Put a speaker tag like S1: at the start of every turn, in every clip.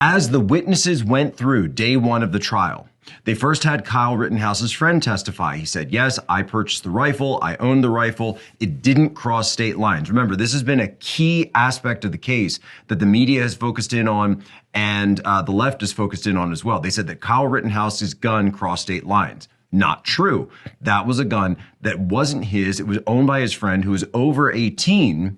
S1: As the witnesses went through day one of the trial, they first had Kyle Rittenhouse's friend testify. He said, yes, I purchased the rifle. I owned the rifle. It didn't cross state lines. Remember, this has been a key aspect of the case that the media has focused in on and the left is focused in on as well. They said that Kyle Rittenhouse's gun crossed state lines. Not true. That was a gun that wasn't his. It was owned by his friend who was over 18,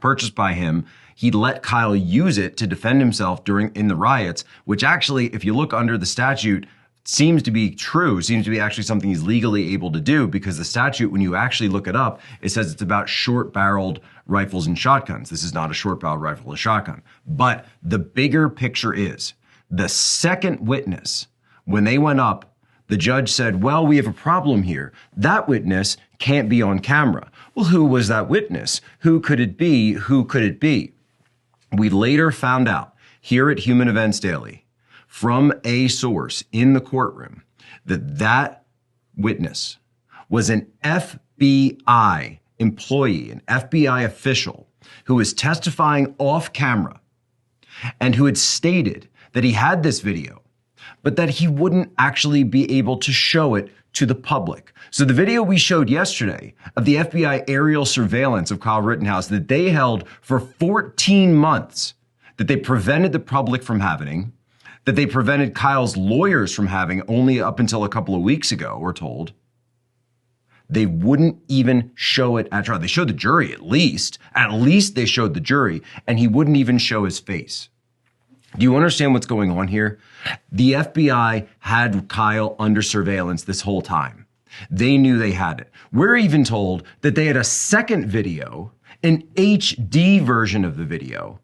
S1: purchased by him. He let Kyle use it to defend himself in the riots, which actually, if you look under the statute, seems to be true, seems to be actually something he's legally able to do, because the statute, when you actually look it up, it says it's about short-barreled rifles and shotguns. This is not a short-barreled rifle or shotgun. But the bigger picture is, the second witness, when they went up, the judge said, well, we have a problem here. That witness can't be on camera. Well, who was that witness? Who could it be? Who could it be? We later found out here at Human Events Daily from a source in the courtroom that that witness was an FBI employee, an FBI official who was testifying off camera and who had stated that he had this video, but that he wouldn't actually be able to show it to the public. So the video we showed yesterday of the FBI aerial surveillance of Kyle Rittenhouse that they held for 14 months, that they prevented the public from having, that they prevented Kyle's lawyers from having only up until a couple of weeks ago, we're told. They wouldn't even show it at trial. They showed the jury at least. At least they showed the jury, and he wouldn't even show his face. Do you understand what's going on here? The FBI had Kyle under surveillance this whole time. They knew they had it. We're even told that they had a second video, an HD version of the video.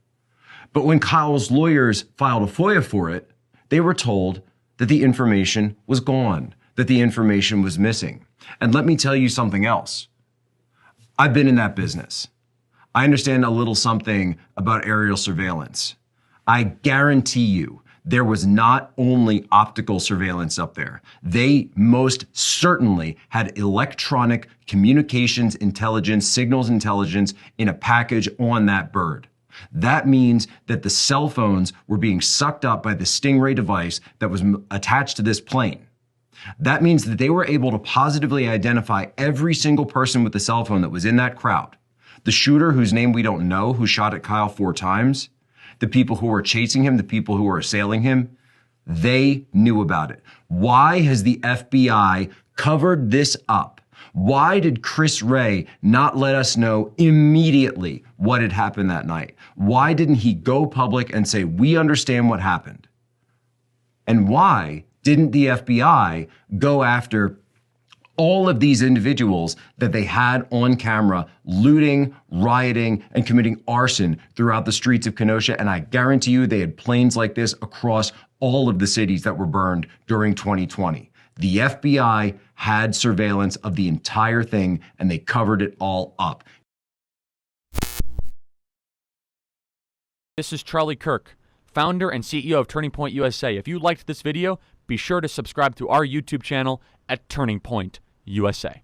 S1: But when Kyle's lawyers filed a FOIA for it, they were told that the information was gone, that the information was missing. And let me tell you something else. I've been in that business. I understand a little something about aerial surveillance. I guarantee you there was not only optical surveillance up there. They most certainly had electronic communications intelligence, signals intelligence in a package on that bird. That means that the cell phones were being sucked up by the Stingray device that was attached to this plane. That means that they were able to positively identify every single person with the cell phone that was in that crowd. The shooter, whose name we don't know, who shot at Kyle 4 times, the people who were chasing him, the people who were assailing him, they knew about it. Why has the FBI covered this up? Why did Chris Wray not let us know immediately what had happened that night? Why didn't he go public and say, we understand what happened? And why didn't the FBI go after all of these individuals that they had on camera looting, rioting, and committing arson throughout the streets of Kenosha? And I guarantee you they had planes like this across all of the cities that were burned during 2020. The FBI had surveillance of the entire thing, and they covered it all up.
S2: This is Charlie Kirk, founder and CEO of Turning Point USA. If you liked this video, be sure to subscribe to our YouTube channel at Turning Point USA.